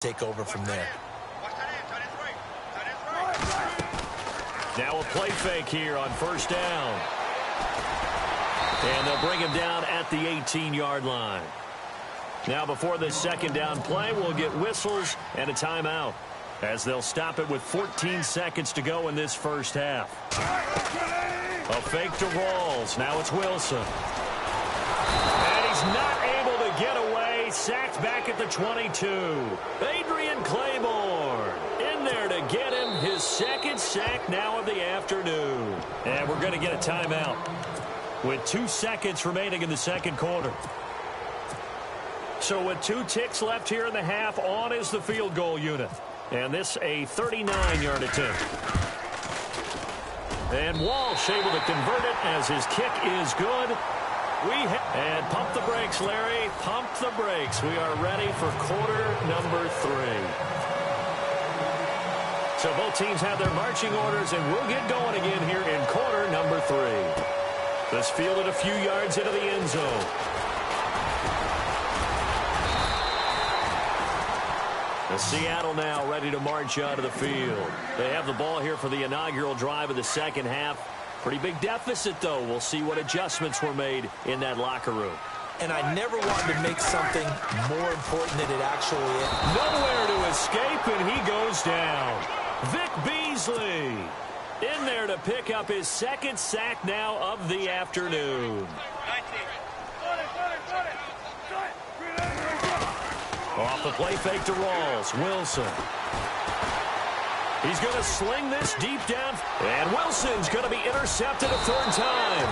take over from there. Now a play fake here on first down. And they'll bring him down at the 18-yard line. Now before this second down play, we'll get whistles and a timeout, as they'll stop it with 14 seconds to go in this first half. A fake to Rawls. Now it's Wilson. And he's not able to get away. Sacked back at the 22. Adrian Claiborne in there to get him his second sack now of the afternoon. And we're going to get a timeout with 2 seconds remaining in the second quarter. So with 2 ticks left here in the half, on is the field goal unit. And this a 39-yard attempt. And Walsh able to convert it as his kick is good. And pump the brakes, Larry. Pump the brakes. We are ready for quarter number 3. So both teams have their marching orders, and we'll get going again here in quarter number 3. This fielded a few yards into the end zone. And Seattle now ready to march out of the field. They have the ball here for the inaugural drive of the second half. Pretty big deficit, though. We'll see what adjustments were made in that locker room. And I never wanted to make something more important than it actually is. Nowhere to escape, and he goes down. Vic Beasley in there to pick up his second sack now of the afternoon. Off the play fake to Rawls. Wilson. He's going to sling this deep down. And Wilson's going to be intercepted a third time.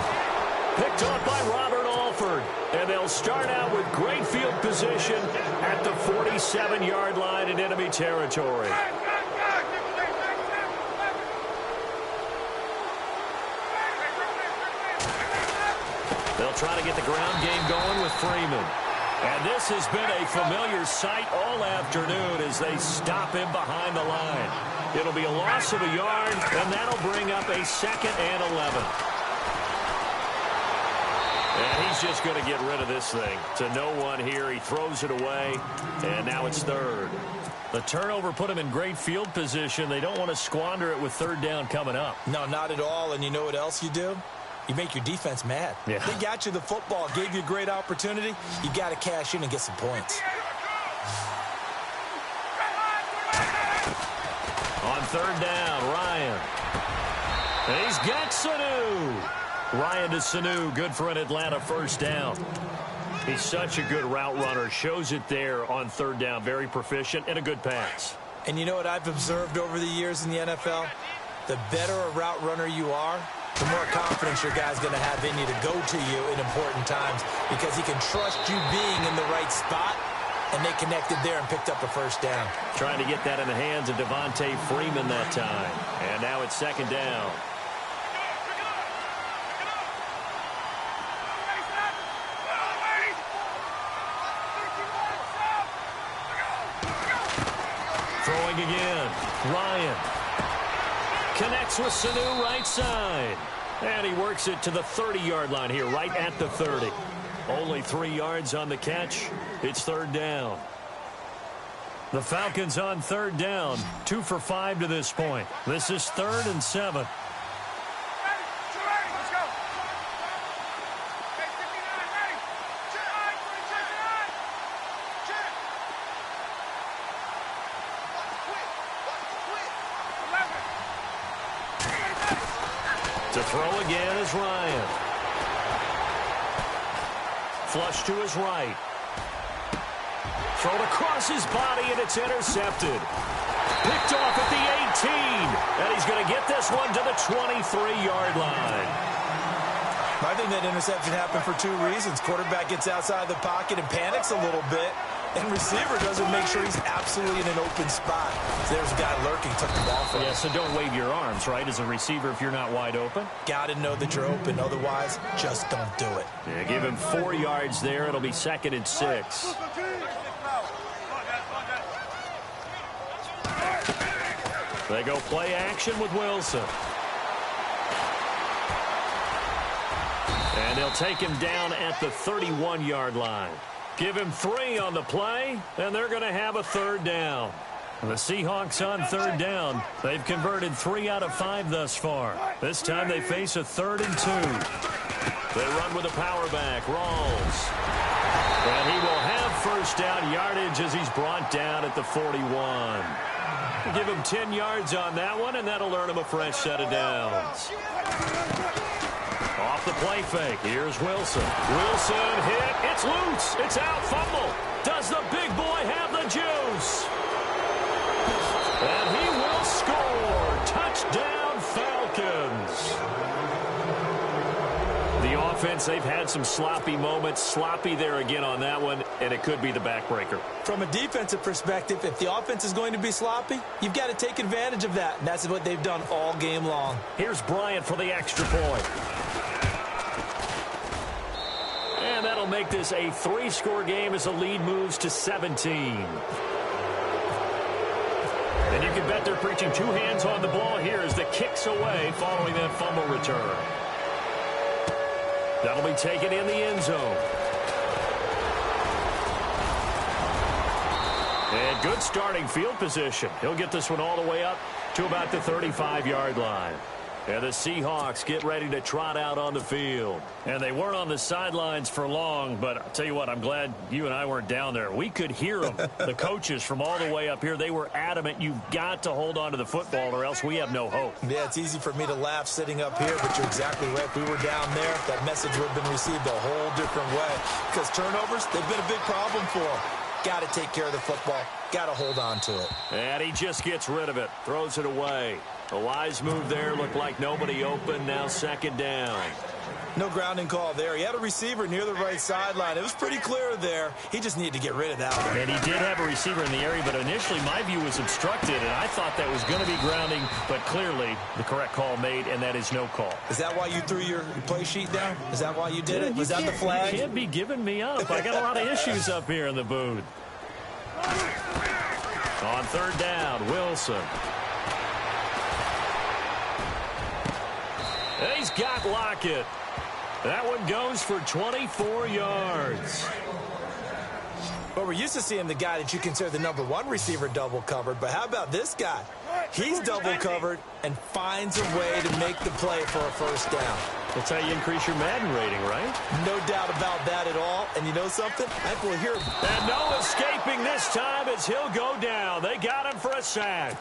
Picked off by Robert Alford. And they'll start out with great field position at the 47-yard line in enemy territory. They'll try to get the ground game going with Freeman. And this has been a familiar sight all afternoon as they stop him behind the line. It'll be a loss of a yard, and that'll bring up a 2nd and 11. And he's just going to get rid of this thing. To no one here. He throws it away, and now it's 3rd. The turnover put him in great field position. They don't want to squander it with 3rd down coming up. No, not at all. And you know what else you do? You make your defense mad. Yeah. They got you the football, gave you a great opportunity. You got to cash in and get some points. On 3rd down, Ryan. And he's got Sanu. Ryan to Sanu, good for an Atlanta first down. He's such a good route runner. Shows it there on 3rd down. Very proficient and a good pass. And you know what I've observed over the years in the NFL? The better a route runner you are, the more confidence your guy's going to have in you to go to you in important times, because he can trust you being in the right spot, and they connected there and picked up a first down. Trying to get that in the hands of Devontae Freeman that time. And now it's 2nd down. Throwing again. Ryan. Connects with Sanu right side. And he works it to the 30-yard line here, right at the 30. Only 3 yards on the catch. It's 3rd down. The Falcons on 3rd down. 2 for 5 to this point. This is 3rd and 7. To throw again is Ryan. Flush to his right. Thrown across his body, and it's intercepted. Picked off at the 18. And he's going to get this one to the 23-yard line. I think that interception happened for 2 reasons. Quarterback gets outside the pocket and panics a little bit. And receiver doesn't make sure he's absolutely in an open spot. So there's a guy lurking, took the ball from him. Yeah, so don't wave your arms, right, as a receiver if you're not wide open. Got to know that you're open. Otherwise, just don't do it. Yeah, give him 4 yards there. It'll be 2nd and 6. They go play action with Wilson. And they'll take him down at the 31-yard line. Give him 3 on the play, and they're going to have a third down. The Seahawks on third down. They've converted 3 out of 5 thus far. This time they face a 3rd and 2. They run with a power back, Rawls. And he will have first down yardage as he's brought down at the 41. Give him 10 yards on that one, and that'll earn him a fresh set of downs. Off the play fake, here's Wilson. Wilson hit, it's loose, it's out, fumble. Does the big boy have the juice? And he will score. Touchdown, Falcons. The offense, they've had some sloppy moments. Sloppy there again on that one, and it could be the backbreaker. From a defensive perspective, if the offense is going to be sloppy, you've got to take advantage of that, and that's what they've done all game long. Here's Bryant for the extra point. And that'll make this a 3-score game as the lead moves to 17. And you can bet they're preaching 2 hands on the ball here as the kick's away following that fumble return. That'll be taken in the end zone. And good starting field position. He'll get this one all the way up to about the 35-yard line. And the Seahawks get ready to trot out on the field. And they weren't on the sidelines for long, but I'll tell you what, I'm glad you and I weren't down there. We could hear them, the coaches from all the way up here. They were adamant, you've got to hold on to the football or else we have no hope. Yeah, it's easy for me to laugh sitting up here, but you're exactly right. If we were down there, that message would have been received a whole different way. Because turnovers, they've been a big problem for them. Got to take care of the football. Got to hold on to it. And he just gets rid of it, throws it away. A wise move there, looked like nobody open, now 2nd down. No grounding call there. He had a receiver near the right sideline. It was pretty clear there. He just needed to get rid of that one. And he did have a receiver in the area, but initially my view was obstructed, and I thought that was going to be grounding, but clearly the correct call made, and that is no call. Is that why you threw your play sheet down? Is that why you did it? Was that the flag? You can't be giving me up. I got a lot of issues up here in the booth. On 3rd down, Wilson. He's got Lockett. That one goes for 24 yards. Well, we're used to seeing the guy that you consider the #1 receiver double covered, but how about this guy? He's double covered and finds a way to make the play for a first down. That's how you increase your Madden rating, right? No doubt about that at all. And you know something? I think we'll hear him. And no escaping this time as he'll go down. They got him for a sack.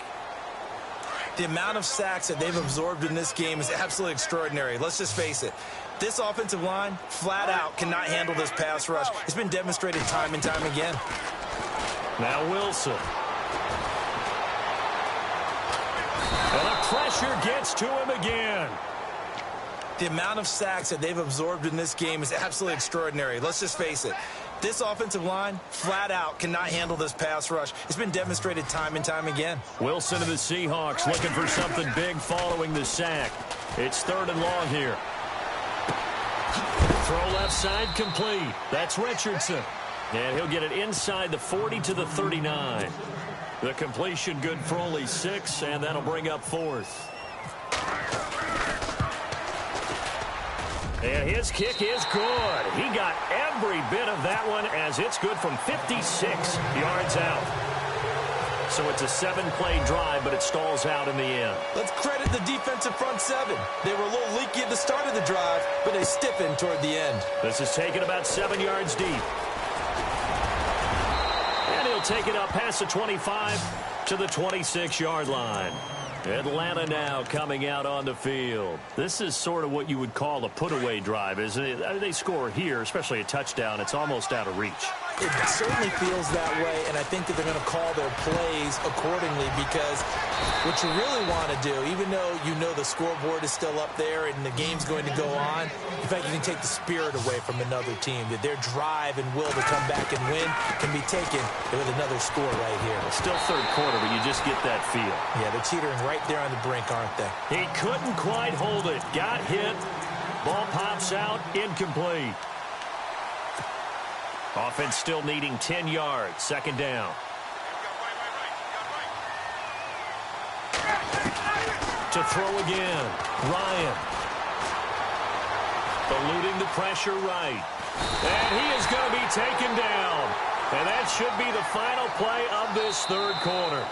The amount of sacks that they've absorbed in this game is absolutely extraordinary. Let's just face it. This offensive line, flat out, cannot handle this pass rush. It's been demonstrated time and time again. Now Wilson. And the pressure gets to him again. The amount of sacks that they've absorbed in this game is absolutely extraordinary. Let's just face it. This offensive line, flat out, cannot handle this pass rush. It's been demonstrated time and time again. Wilson and the Seahawks looking for something big following the sack. It's 3rd and long here. Throw left side complete. That's Richardson. And he'll get it inside the 40 to the 39. The completion good for only 6, and that'll bring up 4th. And his kick is good. He got every bit of that one as it's good from 56 yards out. So it's a 7-play drive, but it stalls out in the end. Let's credit the defensive front 7. They were a little leaky at the start of the drive, but they stiffened toward the end. This is taken about 7 yards deep. And he'll take it up past the 25 to the 26-yard line. Atlanta now coming out on the field. This is sort of what you would call a put-away drive, isn't it? They score here, especially a touchdown. It's almost out of reach. It certainly feels that way, and I think that they're going to call their plays accordingly because what you really want to do, even though you know the scoreboard is still up there and the game's going to go on, in fact, you can take the spirit away from another team. That their drive and will to come back and win can be taken with another score right here. It's still 3rd quarter, but you just get that feel. Yeah, they're teetering right there on the brink, aren't they? He couldn't quite hold it. Got hit. Ball pops out. Incomplete. Offense still needing 10 yards. 2nd down. To throw again. Ryan. Eluding the pressure right. And he is going to be taken down. And that should be the final play of this third quarter.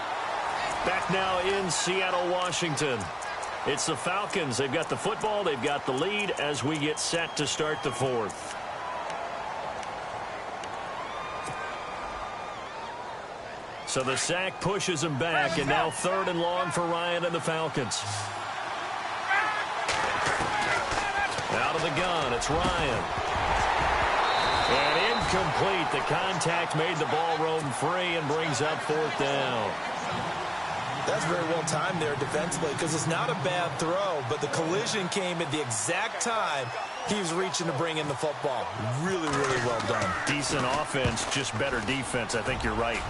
Back now in Seattle, Washington. It's the Falcons. They've got the football. They've got the lead as we get set to start the fourth. So the sack pushes him back, and now 3rd and long for Ryan and the Falcons. Out of the gun, it's Ryan. And incomplete. The contact made the ball roam free and brings up 4th down. That's very well timed there defensively because it's not a bad throw, but the collision came at the exact time he was reaching to bring in the football. Really, really well done. Decent offense, just better defense. I think you're right.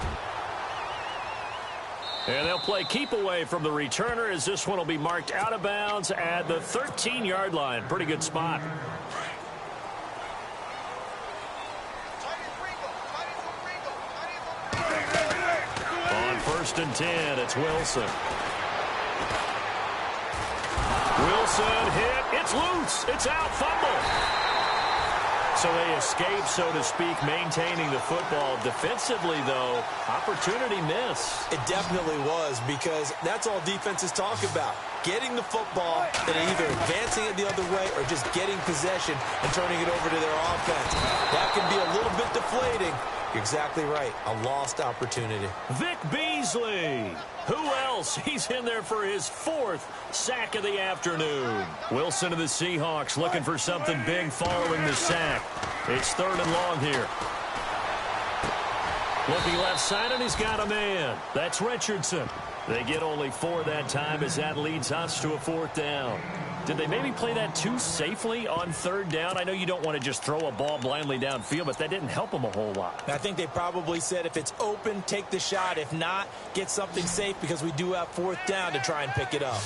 And they'll play keep away from the returner as this one will be marked out of bounds at the 13-yard line. Pretty good spot. On 1st and 10, it's Wilson. Wilson hit. It's loose. It's out. Fumble. So they escape, so to speak, maintaining the football. Defensively, though, opportunity miss. It definitely was because that's all defenses talk about. Getting the football and either advancing it the other way or just getting possession and turning it over to their offense. That can be a little bit deflating. You're exactly right. A lost opportunity. Vic Beasley. Who else? He's in there for his 4th sack of the afternoon. Wilson of the Seahawks looking for something big following the sack. It's 3rd and long here. Looking left side, and he's got a man. That's Richardson. They get only 4 that time as that leads us to a 4th down. Did they maybe play that too safely on 3rd down? I know you don't want to just throw a ball blindly downfield, but that didn't help them a whole lot. I think they probably said if it's open, take the shot. If not, get something safe because we do have 4th down to try and pick it up.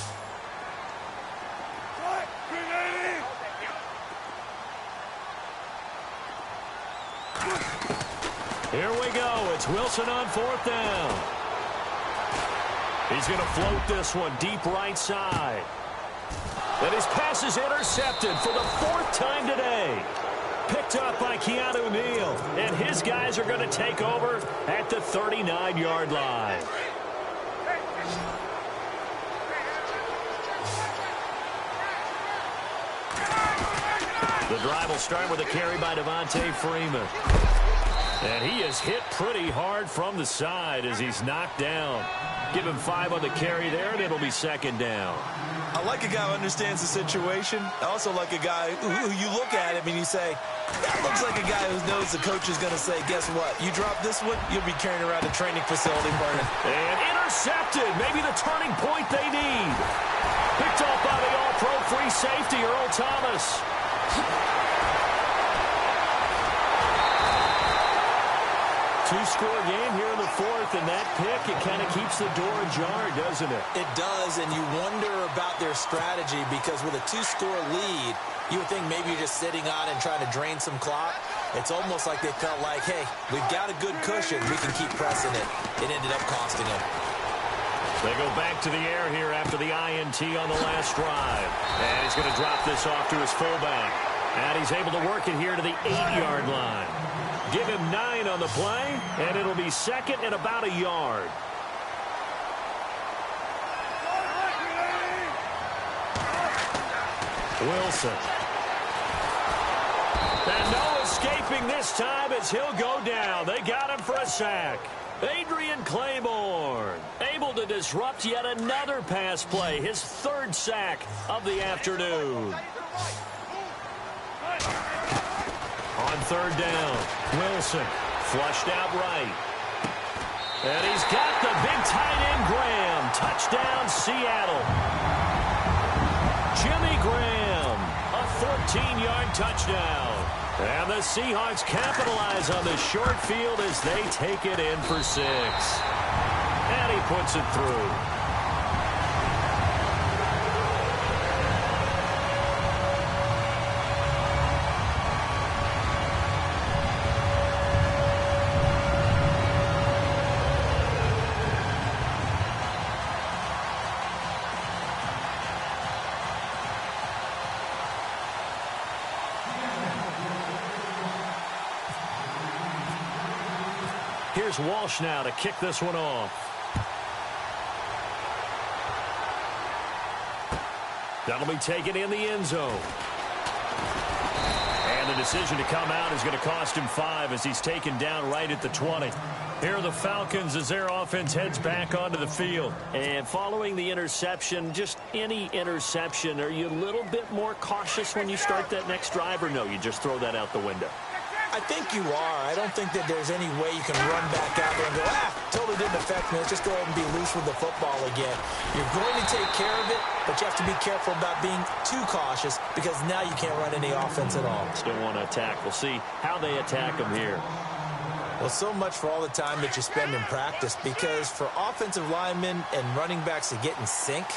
Here we go. It's Wilson on 4th down. He's going to float this one deep right side. And his pass is intercepted for the 4th time today. Picked up by Keanu Neal. And his guys are going to take over at the 39-yard line. The drive will start with a carry by Devontae Freeman. And he is hit pretty hard from the side as he's knocked down. Give him 5 on the carry there, and it'll be 2nd down. I like a guy who understands the situation. I also like a guy who you look at him and you say, that looks like a guy who knows the coach is going to say, guess what? You drop this one, you'll be carrying around a training facility, partner. And intercepted. Maybe the turning point they need. Picked off by the all-pro free safety, Earl Thomas. Two-score game here in the 4th, and that pick, it kind of keeps the door ajar, doesn't it? It does, and you wonder about their strategy because with a 2-score lead, you would think maybe you're just sitting on and trying to drain some clock. It's almost like they felt like, hey, we've got a good cushion. We can keep pressing it. It ended up costing them. They go back to the air here after the INT on the last drive. And he's going to drop this off to his fullback. And he's able to work it here to the 8-yard line. Give him 9 on the play, and it'll be 2nd and about a yard. Wilson. And no escaping this time as he'll go down. They got him for a sack. Adrian Claiborne able to disrupt yet another pass play. His 3rd sack of the afternoon. On 3rd down, Wilson flushed out right. And he's got the big tight end Graham. Touchdown, Seattle. Jimmy Graham, a 14-yard touchdown. And the Seahawks capitalize on the short field as they take it in for 6. And he puts it through. Here's Walsh now to kick this one off. That'll be taken in the end zone. And the decision to come out is going to cost him 5 as he's taken down right at the 20. Here are the Falcons as their offense heads back onto the field. And following the interception, just any interception, are you a little bit more cautious when you start that next drive, or no, you just throw that out the window? I think you are. I don't think that there's any way you can run back out there and go, totally didn't affect me. Let's just go ahead and be loose with the football again. You're going to take care of it, but you have to be careful about being too cautious because now you can't run any offense at all. Still want to attack. We'll see how they attack them here. Well, so much for all the time that you spend in practice, because for offensive linemen and running backs to get in sync,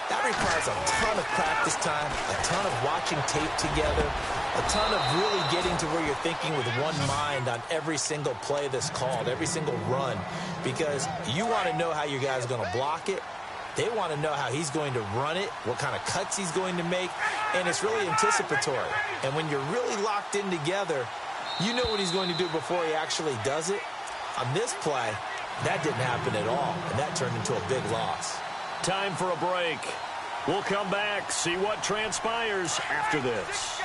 that requires a ton of practice time, a ton of watching tape together, a ton of really getting to where you're thinking with one mind on every single play that's called, every single run, because you want to know how your guy's going to block it. They want to know how he's going to run it, what kind of cuts he's going to make, and it's really anticipatory. And when you're really locked in together, you know what he's going to do before he actually does it. On this play, that didn't happen at all, and that turned into a big loss. Time for a break. We'll come back, see what transpires after this.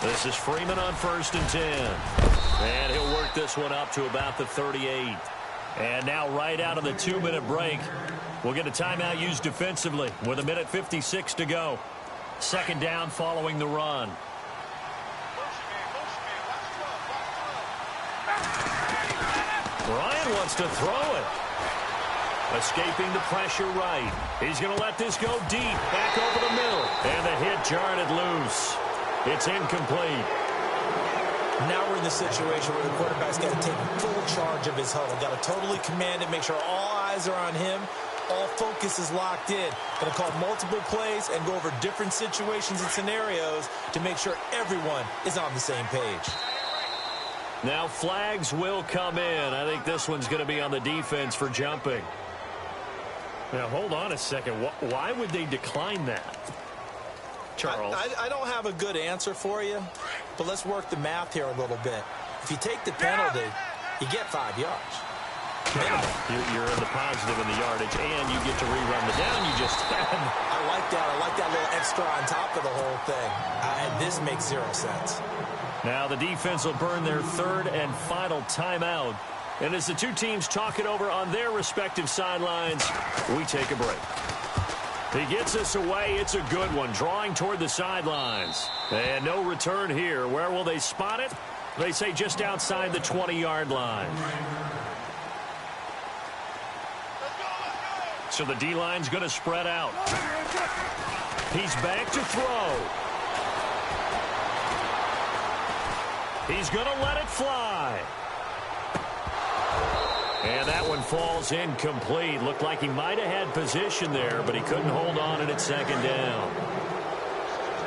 This is Freeman on 1st and 10. And he'll work this one up to about the 38. And now right out of the 2-minute break, we'll get a timeout used defensively with 1:56 to go. 2nd down following the run. Ryan wants to throw it. Escaping the pressure right. He's going to let this go deep, back over the middle. And the hit jarred it loose. It's incomplete. Now we're in the situation where the quarterback's got to take full charge of his huddle. Got to totally command it, make sure all eyes are on him. All focus is locked in. Going to call multiple plays and go over different situations and scenarios to make sure everyone is on the same page. Now flags will come in. I think this one's going to be on the defense for jumping. Now hold on a second. Why would they decline that? Charles. I don't have a good answer for you, but let's work the math here a little bit. If you take the penalty, you get 5 yards. You're in the positive in the yardage, and you get to rerun the down you just had. I like that. I like that little extra on top of the whole thing. And this makes 0 sense. Now the defense will burn their 3rd and final timeout. And as the two teams talk it over on their respective sidelines, we take a break. He gets us away. It's a good one, drawing toward the sidelines. And no return here. Where will they spot it? They say just outside the 20-yard line. So the D-line's going to spread out. He's back to throw. He's going to let it fly. And that one falls incomplete. Looked like he might have had position there, but he couldn't hold on and it's 2nd down.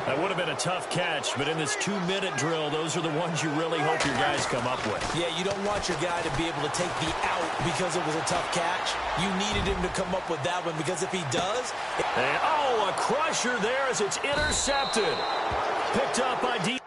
That would have been a tough catch, but in this 2-minute drill, those are the ones you really hope your guys come up with. Yeah, you don't want your guy to be able to take the out because it was a tough catch. You needed him to come up with that one, because if he does... And, a crusher there as it's intercepted. Picked up by D.